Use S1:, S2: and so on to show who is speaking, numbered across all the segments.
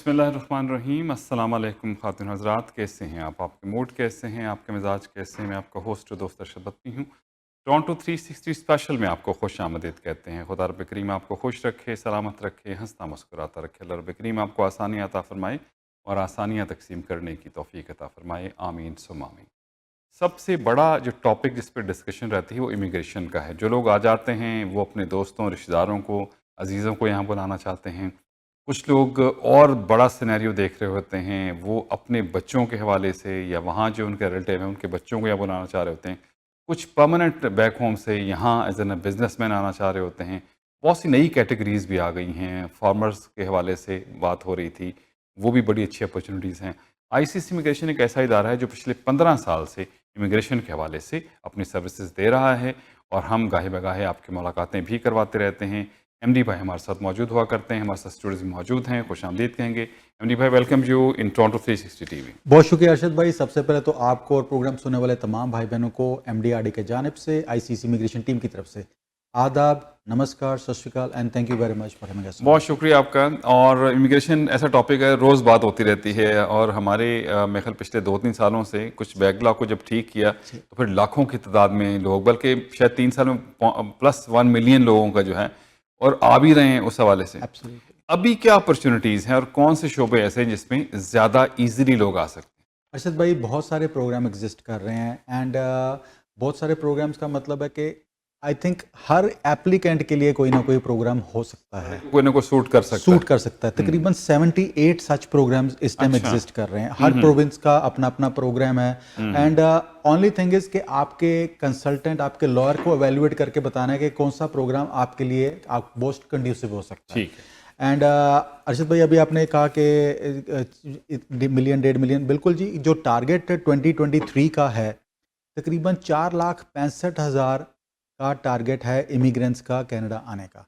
S1: बिस्मिल्लाहिर्रहमानिर्रहीम। अस्सलाम वालेकुम ख़ातिन हज़रात, कैसे हैं आप? आपके मूड कैसे हैं? आपके मिजाज कैसे हैं? मैं आपका होस्ट और दोस्त अरशद बत्ती हूँ। टोरंटो 360 स्पेशल में आपको खुश आमदीद कहते हैं। खुदा रब करीम आपको खुश रखे, सलामत रखे, हंसता मुस्कुराता रखे। अल्लाह रब करीम आपको आसानियाँ अता फ़रमाए और आसानियाँ तकसीम करने की तौफ़ीक अता फ़रमाए। आमीन सुम्मा आमीन। सबसे बड़ा जो टॉपिक जिस पर डिस्कशन रहती है वो इमिग्रेशन का है। जो लोग आ जाते हैं वो अपने दोस्तों, रिश्तेदारों को, अजीज़ों को यहाँ बुलाना चाहते हैं। कुछ लोग और बड़ा सिनेरियो देख रहे होते हैं, वो अपने बच्चों के हवाले से या वहाँ जो उनके रिलेटिव हैं उनके बच्चों को यहाँ बुलाना चाह रहे होते हैं। कुछ परमानेंट बैक होम से यहाँ एज एन बिजनेसमैन आना चाह रहे होते हैं। बहुत सी नई कैटेगरीज भी आ गई हैं। फार्मर्स के हवाले से बात हो रही थी, वो भी बड़ी अच्छी अपॉर्चुनिटीज़ हैं। आईसीसी इमिग्रेशन एक ऐसा इदारा है जो पिछले 15 साल से इमिग्रेशन के हवाले से अपनी सर्विसेज दे रहा है और हम गाहे बगाहे आपकी मुलाकातें भी करवाते रहते हैं। एमडी भाई हमारे साथ मौजूद हुआ करते हैं, हमारे साथ स्टूडियोज में मौजूद हैं, खुश आमदीद कहेंगे। एमडी भाई, welcome you in Toronto 360 TV.
S2: बहुत शुक्रिया अरशद भाई। सबसे पहले तो आपको और प्रोग्राम सुनने वाले तमाम भाई बहनों को एमडीआरडी के जानिब से, आईसीसी इमिग्रेशन टीम की तरफ से आदाब, नमस्कार, सत श्री अकाल and thank you very much for having us.
S1: बहुत शुक्रिया आपका। और इमिग्रेशन ऐसा टॉपिक है, रोज़ बात होती रहती है और हमारे मेरे ख्याल पिछले 2-3 सालों से कुछ बैकलॉग को जब ठीक किया तो फिर लाखों की तादाद में लोग, बल्कि शायद 3 साल में प्लस 1 मिलियन लोगों का जो है और आ भी रहे हैं उस हवाले से।
S2: एब्सोल्युटली।
S1: अभी क्या अपॉर्चुनिटीज़ हैं और कौन से शोबे ऐसे हैं जिसमें ज़्यादा ईजिली लोग आ सकते हैं?
S2: अरशद भाई, बहुत सारे प्रोग्राम एग्जिस्ट कर रहे हैं एंड बहुत सारे प्रोग्राम्स का मतलब है कि आई थिंक हर एप्लीकेंट के लिए कोई ना कोई प्रोग्राम हो सकता है,
S1: कोई ना कोई सूट कर सकता है।
S2: सूट कर सकता है। तकरीबन 78 सच प्रोग्राम्स इस टाइम
S1: अच्छा।
S2: एग्जिस्ट कर रहे हैं। हर प्रोविंस का अपना अपना प्रोग्राम है एंड ओनली थिंग इज कि आपके कंसल्टेंट, आपके लॉयर को एवेल्युएट करके बताना है कि कौन सा प्रोग्राम आपके लिए आप मोस्ट कंड्यूसिव हो सकता है।
S1: ठीक है।
S2: एंड अर्शद भाई, अभी आपने कहा कि मिलियन 1.5 मिलियन, बिल्कुल जी। जो टारगेट 2023 का है, तकरीबन 4,65,000 का टारगेट है इमिग्रेंट्स का कनाडा आने का।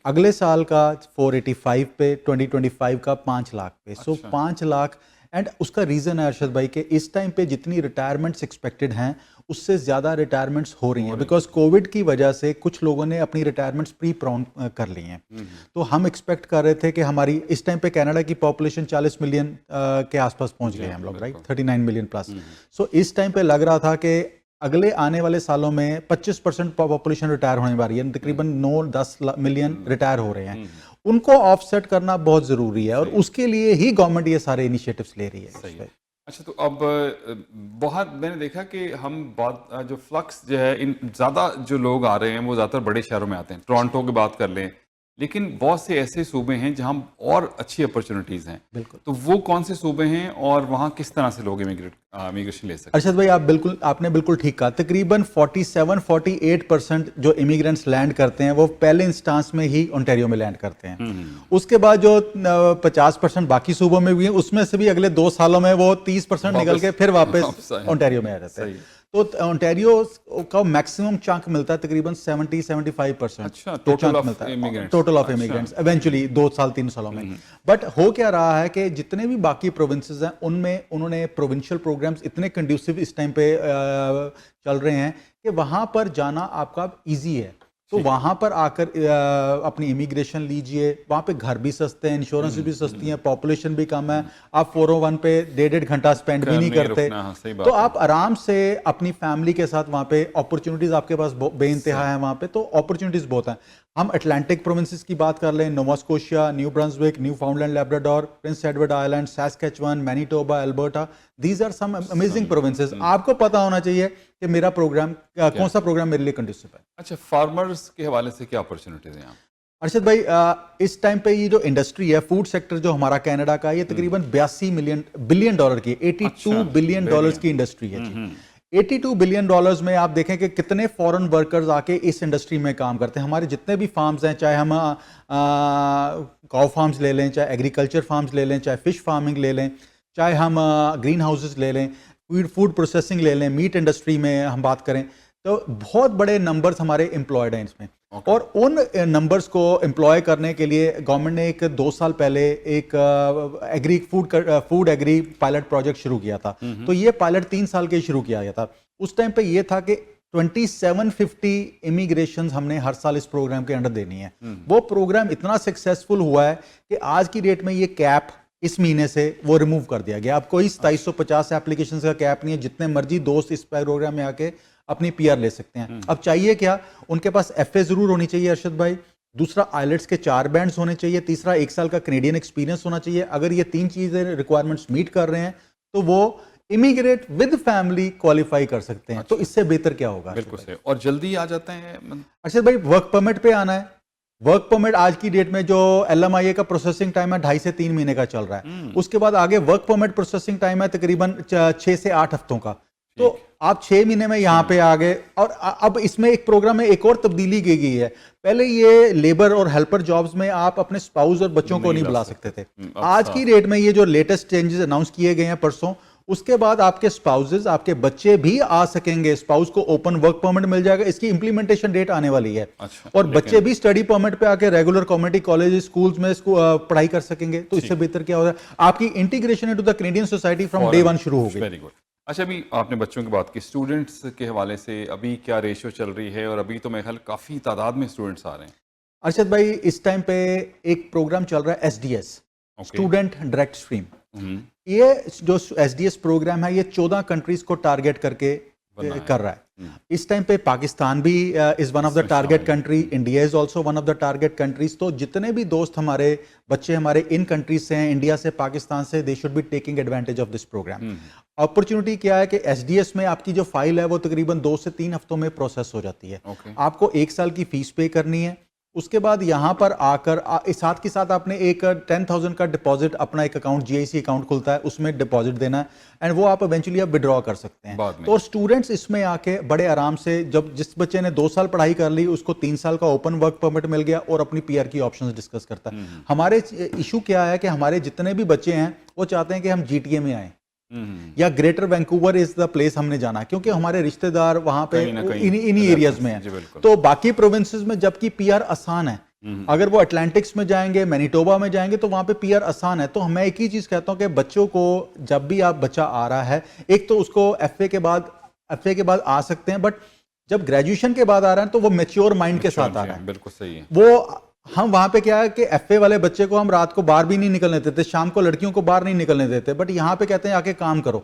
S2: अगले साल का 485 पे, 2025 का 5 लाख पे। सो
S1: अच्छा।
S2: 5 लाख। एंड उसका रीज़न है अरशद भाई कि इस टाइम पे जितनी रिटायरमेंट्स एक्सपेक्टेड हैं उससे ज़्यादा रिटायरमेंट्स हो रही हैं, बिकॉज कोविड की वजह से कुछ लोगों ने अपनी रिटायरमेंट्स प्री प्रोन कर ली हैं। तो हम एक्सपेक्ट कर रहे थे कि हमारी इस टाइम पे कनाडा की पॉपुलेशन 40 मिलियन के आसपास पहुंच गए हम लोग, राइट, 39 मिलियन प्लस। सो इस टाइम पे लग रहा था कि अगले आने वाले सालों में 25% पॉपुलेशन रिटायर होने वाली है। तकरीबन 9-10 मिलियन रिटायर हो रहे हैं। उनको ऑफसेट करना बहुत ज़रूरी है और उसके लिए ही गवर्नमेंट ये सारे इनिशिएटिव्स ले रही
S1: सही
S2: है।
S1: है। अच्छा, तो अब बहुत मैंने देखा कि हम बहुत जो फ्लक्स जो है, इन ज़्यादा जो लोग आ रहे हैं वो ज़्यादातर बड़े शहरों में आते हैं। टोरंटो की बात कर लें, लेकिन बहुत से ऐसे सूबे हैं जहां और अच्छी अपॉर्चुनिटीज़ हैं।
S2: बिल्कुल।
S1: तो वो कौन से सूबे हैं और वहाँ किस तरह से लोग इमिग्रेशन ले सकते हैं?
S2: अरशद भाई, आपने बिल्कुल ठीक कहा। तकरीबन 47-48% जो इमिग्रेंट्स लैंड करते हैं वो पहले इंस्टांस में ही ओंटारियो में लैंड करते हैं। उसके बाद जो 50% बाकी सूबों में भी हैं, उसमें से भी अगले 2 सालों में वो 30% निकल के फिर वापस ओंटारियो में आ जाते हैं। तो ओंटारियो का मैक्सिमम चंक मिलता है तकरीबन 70-75%।
S1: अच्छा, टोटल ऑफ
S2: मिलता है
S1: immigrants.
S2: Total of immigrants eventually 2-3 सालों में। बट हो क्या रहा है कि जितने भी बाकी प्रोविंसेस हैं उनमें उन्होंने प्रोविंशियल प्रोग्राम्स इतने कंड्यूसिव इस टाइम पे चल रहे हैं कि वहाँ पर जाना आपका ईजी है। तो वहाँ पर आकर अपनी इमिग्रेशन लीजिए। वहाँ पे घर भी सस्ते हैं, इंश्योरेंस भी सस्ती है, पॉपुलेशन भी कम है। आप 401 पे 1.5 घंटा स्पेंड भी नहीं करते। तो आप आराम से अपनी फैमिली के साथ वहाँ पे अपॉर्चुनिटीज़ आपके पास बेइंतहा है वहाँ पे। तो अपॉर्चुनिटीज़ बहुत हैं। हम अटलांटिक प्रोविंसेस की बात कर लें, Nova Scotia, New Brunswick, Newfoundland, Labrador, Prince Edward Island, Saskatchewan, Manitoba, Alberta, these are some amazing provinces. आपको पता होना चाहिए कि मेरा प्रोग्राम कौन सा प्रोग्राम मेरे लिए कंड्यूसिव है।
S1: अच्छा, फार्मर्स के हवाले से क्या अपॉर्चुनिटीज़ हैं यहाँ?
S2: अर्शद भाई, इस टाइम पे ये जो इंडस्ट्री है, फूड सेक्टर जो हमारा कनाडा का, ये तकरीबन 82 बिलियन डॉलर की, 82 बिलियन डॉलर्स की इंडस्ट्री है जी। 82 बिलियन डॉलर्स में आप देखें कि कितने फॉरेन वर्कर्स आके इस इंडस्ट्री में काम करते हैं। हमारे जितने भी फार्म्स हैं, चाहे हम काउ फार्म्स ले लें, चाहे एग्रीकल्चर फार्म्स ले लें, चाहे फिश फार्मिंग ले लें, चाहे हम ग्रीन हाउसेस ले लें, फूड प्रोसेसिंग ले लें, मीट इंडस्ट्री में हम बात करें, तो बहुत बड़े नंबर्स हमारे एम्प्लॉयड हैं इसमें। और उन नंबर्स को एम्प्लॉय करने के लिए गवर्नमेंट ने 2 साल पहले एक फूड एग्री पायलट प्रोजेक्ट शुरू किया था। तो ये पायलट 3 साल के शुरू किया गया था। उस टाइम पे ये था कि 2750 इमिग्रेशन हमने हर साल इस प्रोग्राम के अंडर देनी है। वो प्रोग्राम इतना सक्सेसफुल हुआ है कि आज की डेट में ये कैप इस महीने से वो रिमूव कर दिया गया। अब कोई 2750 एप्लीकेशन का कैप नहीं है, जितने मर्जी दोस्त इस प्रोग्राम में आके अपनी पीआर ले सकते हैं। अब चाहिए क्या, उनके पास एफए जरूर होनी चाहिए अरशद भाई, दूसरा आइलेट्स के 4 बैंड्स होने चाहिए, तीसरा 1 साल का कैनेडियन एक्सपीरियंस होना चाहिए। अगर ये 3 चीजें रिक्वायरमेंट्स मीट कर रहे हैं तो वो इमिग्रेट विद फैमिली क्वालिफाई कर सकते हैं। तो इससे बेहतर क्या होगा?
S1: बिल्कुल सही, और जल्दी आ जाते हैं।
S2: अरशद भाई वर्क परमिट पे आना है। वर्क परमिट आज की डेट में जो एलएमआईए का प्रोसेसिंग टाइम है 2.5 से 3 महीने का चल रहा है। उसके बाद आगे वर्क परमिट प्रोसेसिंग टाइम है तकरीबन 6 से 8 हफ्तों का। तो आप 6 महीने में यहाँ पे आ गए। और अब इसमें एक प्रोग्राम में एक और तब्दीली की गई है। पहले ये लेबर और हेल्पर जॉब्स में आप अपने स्पाउस और बच्चों को नहीं बुला सकते थे। आज की डेट में ये जो लेटेस्ट चेंजेस अनाउंस किए गए हैं परसों, उसके बाद आपके स्पाउसेस, आपके बच्चे भी आ सकेंगे। स्पाउस को ओपन वर्क परमिट मिल जाएगा। इसकी इंप्लीमेंटेशन डेट आने वाली है। और बच्चे भी स्टडी परमिट पे आके रेगुलर कम्युनिटी कॉलेज स्कूल्स में पढ़ाई कर सकेंगे। तो इससे बेहतर क्या होगा? आपकी integration into the Canadian society from day 1 शुरू हो गई।
S1: Very good. अच्छा, अभी आपने बच्चों की बात की, स्टूडेंट्स के हवाले से अभी क्या रेशियो चल रही है? और अभी तो मेरे ख्याल काफ़ी तादाद में स्टूडेंट्स आ रहे हैं।
S2: अरशद भाई इस टाइम पे एक प्रोग्राम चल रहा है एसडीएस, स्टूडेंट डायरेक्ट स्ट्रीम। ये जो एसडीएस प्रोग्राम है ये 14 कंट्रीज को टारगेट करके कर रहा है। इस टाइम पे पाकिस्तान भी is one of the target country, India is also one of the target countries. तो जितने भी दोस्त हमारे बच्चे हमारे इन कंट्रीज से हैं, इंडिया से, पाकिस्तान से, they should be taking advantage of this programme. Opportunity क्या है कि एसडीएस में आपकी जो फाइल है वो तकरीबन 2 से 3 हफ्तों में प्रोसेस हो जाती है। आपको 1 साल की फीस पे करनी है। उसके बाद यहाँ पर आकर साथ के साथ आपने एक 10,000 का डिपॉजिट, अपना एक अकाउंट जीआईसी अकाउंट खुलता है, उसमें डिपॉजिट देना है एंड वो आप इवेंचुअली आप विड्रॉ कर सकते हैं। तो स्टूडेंट्स इसमें आके बड़े आराम से, जब जिस बच्चे ने 2 साल पढ़ाई कर ली उसको 3 साल का ओपन वर्क परमिट मिल गया और अपनी पीआर की ऑप्शंस डिस्कस करता है। हमारे इशू क्या है कि हमारे जितने भी बच्चे हैं वो चाहते हैं कि हम जीटीए में आए या greater Vancouver is the place हमने जाना, क्योंकि हमारे रिश्तेदार वहां पे इन्हीं एरियाज में हैं। तो बाकी प्रोविंसेस में जबकि पीआर आसान है, अगर वो अटलांटिक्स में जाएंगे, मैनिटोबा में जाएंगे तो वहां पे पीआर आसान है। तो मैं एक ही चीज कहता हूं कि बच्चों को जब भी आप बच्चा आ रहा है, एक तो उसको एफए के बाद आ सकते हैं, बट जब ग्रेजुएशन के बाद आ रहा है तो वो मैच्योर माइंड के साथ आ रहा है।
S1: बिल्कुल सही है।
S2: वो हम वहां पे क्या है कि एफए वाले बच्चे को हम रात को बाहर भी नहीं निकलने देते, शाम को लड़कियों को बाहर नहीं निकलने देते, बट यहाँ पे कहते हैं आके काम करो।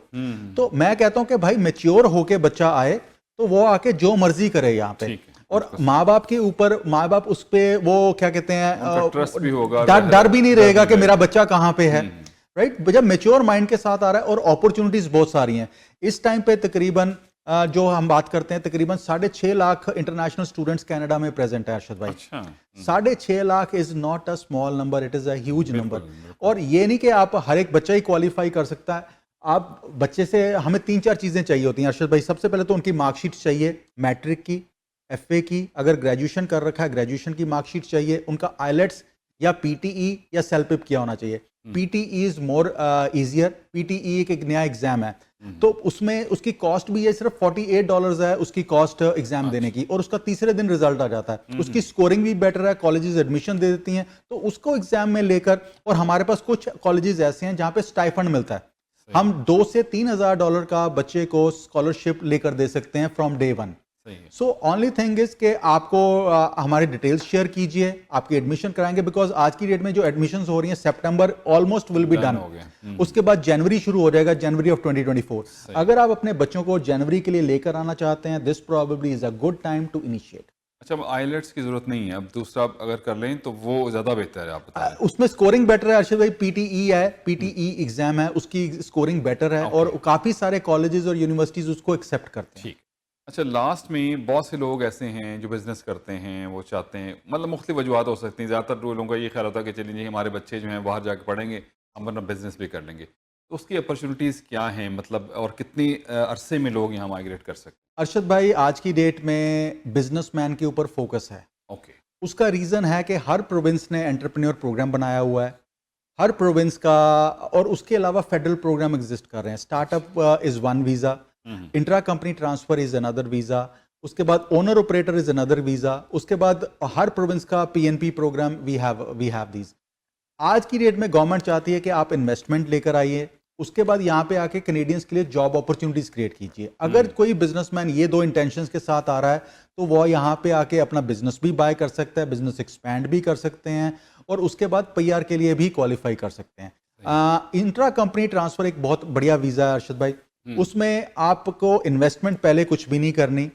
S2: तो मैं कहता हूं कि भाई मैच्योर होके बच्चा आए तो वो आके जो मर्जी करे यहाँ पे, और माँ बाप के ऊपर, माँ बाप उस पे वो क्या कहते हैं,
S1: ट्रस्ट भी होगा,
S2: डर भी नहीं रहेगा कि मेरा बच्चा कहाँ पे है। राइट, जब मैच्योर माइंड के साथ आ रहा है, और अपॉर्चुनिटीज बहुत सारी हैं इस टाइम पे। तकरीबन जो हम बात करते हैं तकरीबन 6.5 लाख इंटरनेशनल स्टूडेंट्स कनाडा में प्रेजेंट है अरशद भाई। 6.5 lakh is not a small number, it is a huge number. और ये नहीं कि आप हर एक बच्चा ही क्वालिफाई कर सकता है। आप बच्चे से, हमें 3-4 चीजें चाहिए होती हैं अरशद भाई। सबसे पहले तो उनकी मार्कशीट चाहिए, मैट्रिक की, एफए की, अगर ग्रेजुएशन कर रखा है ग्रेजुएशन की मार्कशीट चाहिए, उनका आइलेट्स या पीटीई या सेल्पिप किया होना चाहिए। PTE is more easier, PTE एक नया एग्जाम है, तो उसमें उसकी कॉस्ट भी है सिर्फ $48 है उसकी कॉस्ट एग्जाम देने की, और उसका तीसरे दिन रिजल्ट आ जाता है। उसकी स्कोरिंग भी बेटर है, कॉलेजेस एडमिशन दे देती हैं, तो उसको एग्जाम में लेकर, और हमारे पास कुछ कॉलेजेस ऐसे हैं जहां पे स्टाइफंड मिलता है, हम $2,000 से $3,000 का बच्चे को स्कॉलरशिप लेकर दे सकते हैं from day 1। So only thing is कि आपको हमारे डिटेल्स शेयर कीजिए, आपकी एडमिशन कराएंगे, बिकॉज आज की डेट में जो एडमिशन हो रही हैं सितंबर ऑलमोस्ट विल बी डन, उसके बाद जनवरी शुरू हो जाएगा, जनवरी ऑफ 2024। अगर आप अपने बच्चों को जनवरी के लिए लेकर आना चाहते हैं, this probably is a good time to initiate.
S1: अच्छा, अब आइलेट्स की जरूरत नहीं है, अब दूसरा अगर कर लें तो वो ज्यादा बेहतर है, आप बताएं।
S2: उसमें स्कोरिंग बेटर है अरशद भाई, पीटीई है, पीटीई एग्जाम है, उसकी स्कोरिंग बेटर है, और काफी सारे कॉलेजेस और यूनिवर्सिटीज उसको एक्सेप्ट करते हैं।
S1: अच्छा, लास्ट में बहुत से लोग ऐसे हैं जो बिजनेस करते हैं, वो चाहते हैं, मतलब मुख्तलिफ वजूहत हो सकती हैं, ज़्यादातर लोगों का ये ख्याल होता है कि चलिए हमारे बच्चे जो हैं बाहर जाके पढ़ेंगे, हम अपना बिजनेस भी कर लेंगे। तो उसकी अपॉर्चुनिटीज़ क्या हैं, मतलब, और कितनी अरसे में लोग यहाँ माइग्रेट कर सकते हैं?
S2: अरशद भाई आज की डेट में बिजनेसमैन के ऊपर फोकस है। उसका रीज़न है कि हर प्रोविंस ने एंटरप्रेन्योर प्रोग्राम बनाया हुआ है, हर प्रोविंस का, और उसके अलावा फेडरल प्रोग्राम एग्जिस्ट कर रहे हैं। Startup is one visa, intra company transfer is another visa, उसके बाद owner operator is another visa, उसके बाद हर प्रोविंस का PNP programme we have these. आज की डेट में गवर्नमेंट चाहती है कि आप इन्वेस्टमेंट लेकर आइए, उसके बाद यहाँ पे आके कैनेडियंस के लिए जॉब अपॉर्चुनिटीज क्रिएट कीजिए। अगर कोई बिजनेसमैन ये 2 इंटेंशंस के साथ आ रहा है तो वो यहाँ पे आके अपना बिजनेस भी बाय कर सकता है, बिजनेस एक्सपैंड भी कर सकते हैं, और उसके बाद पीआर के लिए भी क्वालिफाई कर सकते हैं। इंट्रा कंपनी ट्रांसफर एक बहुत बढ़िया वीज़ा है अरशद भाई। उसमें आपको इन्वेस्टमेंट पहले कुछ भी नहीं करनी,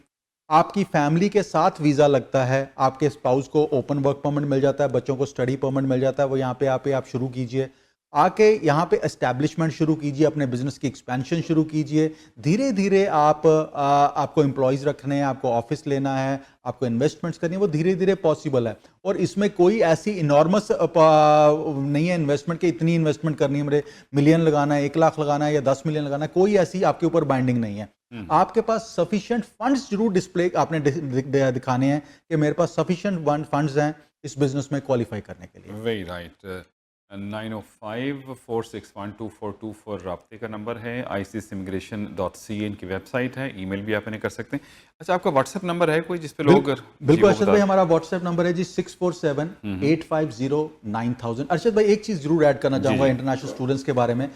S2: आपकी फैमिली के साथ वीज़ा लगता है, आपके स्पाउस को ओपन वर्क परमिट मिल जाता है, बच्चों को स्टडी परमिट मिल जाता है, वो यहाँ पे आप शुरू कीजिए, आके यहाँ पे एस्टैब्लिशमेंट शुरू कीजिए, अपने बिजनेस की एक्सपेंशन शुरू कीजिए। धीरे धीरे आपको एम्प्लॉयज़ रखने हैं, आपको ऑफिस लेना है, आपको इन्वेस्टमेंट्स करनी है, वो धीरे धीरे पॉसिबल है। और इसमें कोई ऐसी इनॉर्मस नहीं है इन्वेस्टमेंट कि इतनी इन्वेस्टमेंट करनी है, मेरे मिलियन लगाना है, 1 लाख लगाना है या 10 मिलियन लगाना है, कोई ऐसी आपके ऊपर बाइंडिंग नहीं है। आपके पास सफिशिएंट फंड्स जरूर डिस्प्ले आपने दिखाने हैं कि मेरे पास सफिशिएंट फंड्स हैं इस बिजनेस में क्वालिफाई करने के लिए।
S1: Very right. 9054612424 राब्ते का नंबर है, icsimmigration.cn की वेबसाइट है, ईमेल भी आप इन्हें कर सकते हैं। अच्छा, आपका व्हाट्सएप नंबर है कोई जिस पे लोग
S2: बिल्कुल अरशद भाई, हमारा व्हाट्सएप नंबर है जी 647-850-9000। अरशद भाई एक चीज जरूर ऐड करना चाहूंगा इंटरनेशनल स्टूडेंट्स के बारे में।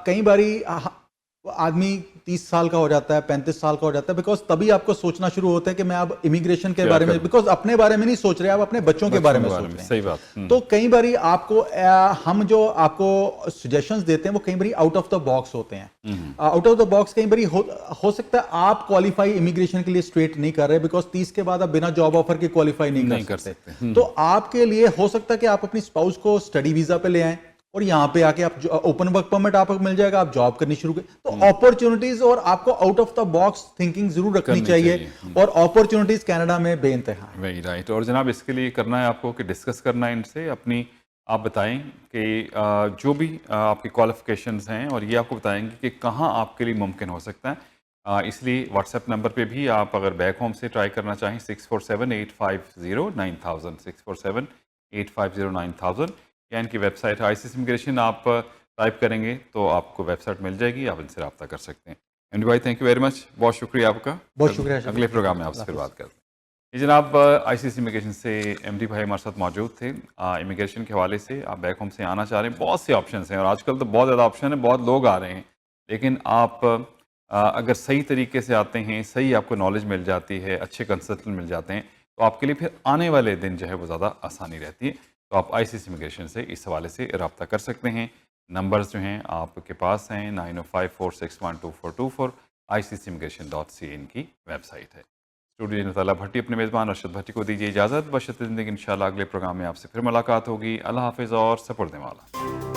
S2: कई बारी आदमी 30 साल का हो जाता है, 35 साल का हो जाता है, बिकॉज तभी आपको सोचना शुरू होता है कि मैं अब इमिग्रेशन के बारे में, बिकॉज अपने बारे में नहीं सोच रहे, आप अपने बच्चों के बारे में सोच रहे हैं।
S1: सही बात।
S2: तो कई बारी आपको हम जो आपको सजेशंस देते हैं वो कई बारी आउट ऑफ द बॉक्स होते हैं। आउट ऑफ द बॉक्स कई बारी हो सकता है आप क्वालिफाई इमिग्रेशन के लिए स्ट्रेट नहीं कर रहे, बिकॉज 30 के बाद आप बिना जॉब ऑफर के क्वालिफाई नहीं कर सकते। तो आपके लिए हो सकता है कि आप अपनी स्पाउस को स्टडी वीजा पे ले आए और यहाँ पे आके आप ओपन वर्क परमिट आपको मिल जाएगा, आप जॉब करनी शुरू करें। तो अपॉर्चुनिटीज और आपको out of the box thinking जरूर रखनी चाहिए और अपॉर्चुनिटीज कनाडा में बेइंतहा हैं।
S1: Very right. और जनाब इसके लिए करना है आपको कि डिस्कस करना है इनसे, अपनी आप बताएं कि जो भी आपकी क्वालिफिकेशंस हैं और ये आपको बताएंगे कि कहाँ आपके लिए मुमकिन हो सकता है। इसलिए व्हाट्सएप नंबर पे भी आप अगर बैक होम से ट्राई करना चाहें 647-850-9000 647-850-9000 या इनकी वेबसाइट है ICS इमिग्रेशन। आप टाइप करेंगे तो आपको वेबसाइट मिल जाएगी, आप इनसे रब्ता कर सकते हैं। एमडी भाई थैंक यू वेरी मच, बहुत शुक्रिया आपका।
S2: बहुत शुक्रिया।
S1: अगले प्रोग्राम में आपसे फिर बात करते हैं। ये जनाब ICS इमिग्रेशन से MD भाई हमारे साथ मौजूद थे। इमिग्रेशन के हवाले से आप बैक होम से आना चाह रहे हैं, बहुत से ऑप्शन हैं और आजकल तो बहुत ज़्यादा ऑप्शन है, बहुत लोग आ रहे हैं, लेकिन आप अगर सही तरीके से आते हैं, सही आपको नॉलेज मिल जाती है, अच्छे कंसल्टेंट मिल जाते हैं, तो आपके लिए फिर आने वाले दिन जो है वो ज़्यादा आसानी रहती है। तो आप ICS इमिग्रेशन से इस हवाले से रब्ता कर सकते हैं। नंबर्स जो हैं आपके पास हैं 9054612424 icsimmigration.cn की वेबसाइट है। स्टूडियो नताला भट्टी अपने मेज़बान अरशद भट्टी को दीजिए इजाज़त। बशर्ते ज़िंदगी इंशाल्लाह अगले प्रोग्राम में आपसे फिर मुलाकात होगी। अल्लाह हाफ़िज़ और सपुर्द वाला।